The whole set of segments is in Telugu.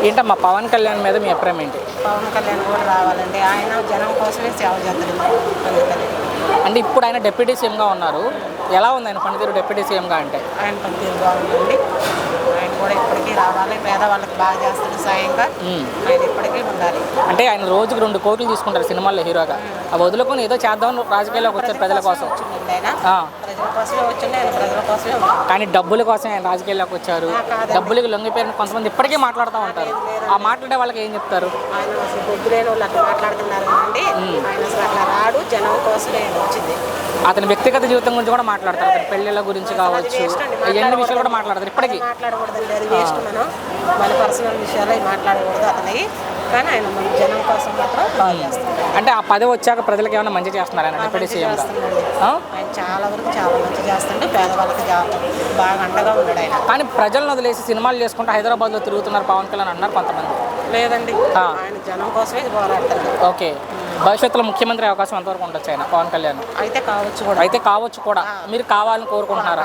ఏంటమ్మా పవన్ కళ్యాణ్ మీద మీ అభిప్రాయం ఏంటి? పవన్ కళ్యాణ్ కూడా రావాలండి. ఆయన జనం కోసమే సేవ చేస్తారు. అందుకని అంటే ఇప్పుడు ఆయన డిప్యూటీ సీఎంగా ఉన్నారు. ఎలా ఉంది ఆయన పనితీరు డిప్యూటీ సీఎంగా అంటే? ఆయన పనితీరు బాగుందండి. ఆయన కూడా ఇప్పటికీ రావాలి. పేదవాళ్ళకి బాగా చేస్తాడు సాయంగా. ఆయన ఇప్పటికీ ఉండాలి. అంటే ఆయన రోజుకు 2 కోట్లు తీసుకుంటారు సినిమాల్లో హీరోగా. అవి వదులుకొని ఏదో చేద్దామని రాజకీయాల్లోకి వచ్చారు ప్రజల కోసం. ఆయన ప్రజల కోసమే వచ్చింది. ఆయన ప్రజల కోసమే ఉన్నాడు. కానీ డబ్బుల కోసం ఆయన రాజకీయాల్లోకి వచ్చారు. డబ్బులకి లొంగిపోయిన కొంతమంది ఇప్పటికీ మాట్లాడుతూ ఉంటారు. ఆ మాట్లాడే వాళ్ళకి ఏం చెప్తారు? ఆయన అసలు బొగ్గు లేని వాళ్ళు అట్లా మాట్లాడుతున్నారు అండి. ఆయన అసలు అట్లా రాడు. జనం కోసమే వచ్చింది. అతని వ్యక్తిగత జీవితం గురించి కూడా మాట్లాడతారు. అతని పెళ్ళిళ్ళ గురించి కావచ్చు, ఎన్ని విషయాలు కూడా మాట్లాడతారు. ఇప్పటికీ మాట్లాడకూడదండి. అది వేస్ట్. మనం మన పర్సనల్ విషయాలు మాట్లాడకూడదు అతనికి. కానీ ఆయన మన జనం కోసం మాత్రం బాగా చేస్తారు. అంటే ఆ పదవి వచ్చాక ప్రజలకు ఏమైనా మంచి చేస్తున్నారు ఆయన డిప్యూటీ సీఎంగా? ఆయన చాలా వరకు చాలా మంచి చేస్తుంటే పేదవాళ్ళకి బాగా అండగా ఉన్నాడు ఆయన. కానీ ప్రజలను వదిలేసి సినిమాలు చేసుకుంటూ హైదరాబాద్లో తిరుగుతున్నారు పవన్ కళ్యాణ్ అన్నారు కొంతమంది. లేదండి, ఆయన జనం కోసమే పోరాడతారు. ఓకే, భవిష్యత్తులో ముఖ్యమంత్రి అవకాశం ఎంతవరకు ఉండొచ్చు ఆయన పవన్ కళ్యాణ్? అయితే కావచ్చు కూడా. మీరు కావాలని కోరుకుంటున్నారా?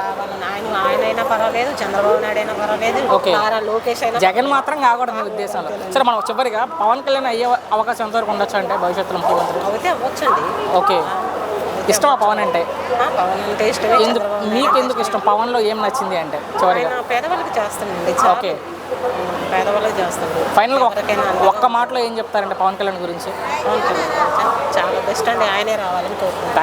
ఆయనైనా పర్వాలేదు, చంద్రబాబు నాయుడు అయినా పర్వాలేదు, ఓకే, లోకేష్ అయినా. జగన్ మాత్రం కాకూడదు మీ ఉద్దేశంలో? సరే, మనం చివరిగా పవన్ కళ్యాణ్ అయ్యే అవకాశం ఎంతవరకు ఉండొచ్చు అంటే భవిష్యత్తులో ముఖ్యమంత్రి? అయితే అవ్వచ్చండి. ఓకే, ఇష్టమా పవన్ అంటే? పవన్ అంటే ఇష్టమే. మీకు ఎందుకు ఇష్టం? పవన్లో ఏం నచ్చింది అంటే చివరిగా? పేదవాళ్ళకి చేస్తానండి. ఓకే, పేదవాళ్ళకి చేస్తాను. ఫైనల్గా ఒక్క మాటలో ఏం చెప్తారంటే పవన్ కళ్యాణ్ గురించి? చాలా బెస్ట్ అండి. ఆయనే రావాలని కోరుకుంటున్నాను.